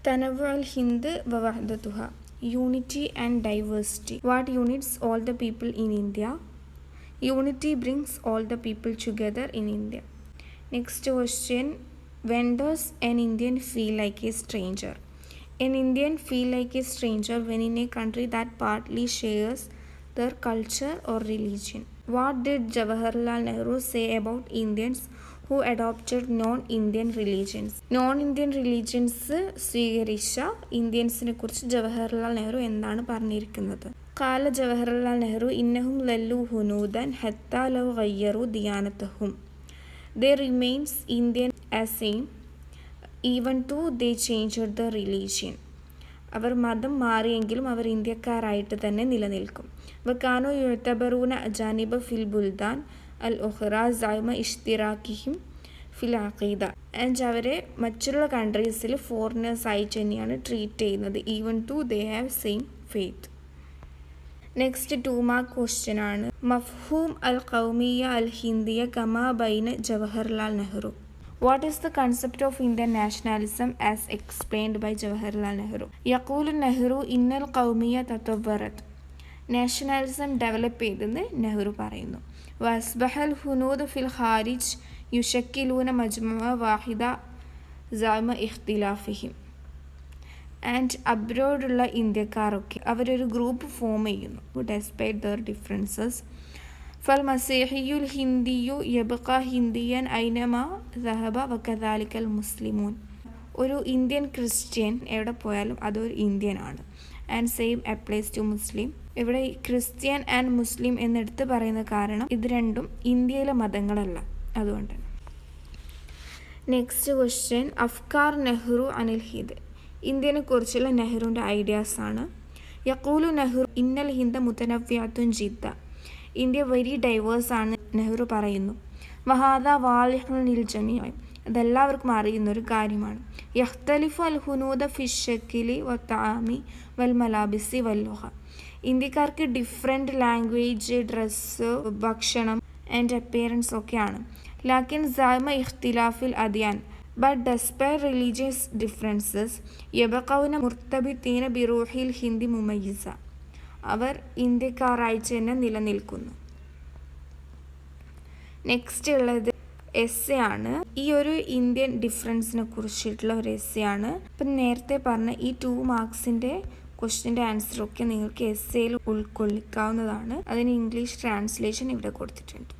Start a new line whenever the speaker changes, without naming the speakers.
تنوع الهند ووحدتها. Unity and diversity. What unites all the people in India? Unity brings all the people together in India. Next question. When does an Indian feel like a stranger? An Indian feel like a stranger when in a country that partly shares their culture or religion. What did Jawaharlal Nehru say about Indians who adopted non-Indian religions? Non-Indian religions സ്വീകരിച്ച ഇന്ത്യൻസിനെ കുറിച്ച് ജവഹർലാൽ നെഹ്റു എന്താണ് പറഞ്ഞിരിക്കുന്നത്? കാല ജവഹർലാൽ നെഹ്റു ഇന്നഹും ലല്ലു ഹുനൂദൻ ഹത്താ love ഗയ്യറു ദിയാനതഹും. They remains Indian as same even though they changed the religion. അവർ മതം മാറിയെങ്കിലും അവർ ഇന്ത്യക്കാരായിട്ട് തന്നെ നിലനിൽക്കും. വക്കാനോ യുഅ്തബറൂന അജാനിബ ഫിൽ ബുൽദാൻ അൽ ഉഖ്റ സൈമ ഇഷ്തിറാക്കിഹിം ഫിൽ അഖീദ. ആൻഡ് അവരെ മറ്റുള്ള കൺട്രീസിൽ ഫോറിനേഴ്സ് ആയിട്ട് തന്നെയാണ് ട്രീറ്റ് ചെയ്യുന്നത്, even though they have same faith. Next 2 mark question ആണ്. മഫ്ഹൂം അൽ ഖൗമിയ അൽ ഹിന്ദിയ കമാ ബൈന Jawaharlal Nehru. What is the concept of Indian nationalism as explained by Jawaharlal Nehru? يقول النهرو إن القومية تطورت. Nationalism develop ചെയ്തെന്ന് നെഹ്റു പറയുന്നു. وأصبح الهنود في الخارج يشكلون مجموعة واحدة زعم اختلافهم. ആൻഡ് അബ്രോഡുള്ള ഇന്ത്യക്കാരൊക്കെ അവരൊരു ഗ്രൂപ്പ് ഫോം ചെയ്യുന്നു despite their differences. فالمسيحي الهندي يبقى هنديا أينما ذهب وكذلك المسلمون. ഒരു ഇന്ത്യൻ ക്രിസ്ത്യൻ എവിടെ പോയാലും അതൊരു ഇന്ത്യൻ ആണ്. ആൻഡ് സെയിം അപ്ലൈസ് ടു മുസ്ലിം. ഇവിടെ ക്രിസ്ത്യൻ ആൻഡ് മുസ്ലിം എന്നെടുത്ത് പറയുന്ന കാരണം ഇത് രണ്ടും ഇന്ത്യയിലെ മതങ്ങളല്ല, അതുകൊണ്ട്. Next question. അഫ്കാർ നെഹ്റു അനിൽ ഹിന്ദ്. ഇന്ത്യനെ കുറിച്ചുള്ള നെഹ്റുവിൻ്റെ ഐഡിയാസ് ആണ്. യഖൂലു നെഹ്റു ഇന്നൽ ഹിന്ദ മുതനവ്വിഅത്തുൻ ജിദ്ദ. ഇന്ത്യ വെരി ഡൈവേഴ്സ് ആണ് നെഹ്റു പറയുന്നു. വഹാദ വാലിഹുൻ ലിൽ ജമീഅ. അതെല്ലാവർക്കും അറിയുന്നൊരു കാര്യമാണ്. യഖ്തലിഫു അൽ ഹുനൂദ ഫിശ്ശക്കിലി വത്തആമി വൽ മലാബിസി വല്ലുഹ. ഇന്ത്യക്കാർക്ക് ഡിഫറെൻറ്റ് ലാംഗ്വേജ്, ഡ്രസ്സ്, ഭക്ഷണം ആൻഡ് അപ്പിയറൻസ് ഒക്കെയാണ്. ലാക്കിൻ സഅമ ഇഖ്തിലാഫിൽ അദ്യാൻ. ബട്ട് ഡെസ്പൈറ്റ് റിലീജിയസ് ഡിഫറൻസസ് യബഖൗന മുർത്തബിത്തീന ബിറൂഹിൽ ഹിന്ദി മുമയ്യിസ. അവർ ഇന്ത്യക്കാരായിട്ട് തന്നെ നിലനിൽക്കുന്നു. നെക്സ്റ്റ് ഉള്ളത് എസ്സേ ആണ്. ഈ ഒരു ഇന്ത്യൻ ഡിഫറൻസിനെ കുറിച്ചിട്ടുള്ള ഒരു എസ്സേ ആണ്. ഇപ്പം നേരത്തെ പറഞ്ഞ ഈ 2 മാർക്സിൻ്റെ ക്വസ്റ്റ്യൻ്റെ ആൻസറൊക്കെ നിങ്ങൾക്ക് എസ്സേയിൽ ഉൾക്കൊള്ളിക്കാവുന്നതാണ്. അതിന് ഇംഗ്ലീഷ് ട്രാൻസ്ലേഷൻ ഇവിടെ കൊടുത്തിട്ടുണ്ട്.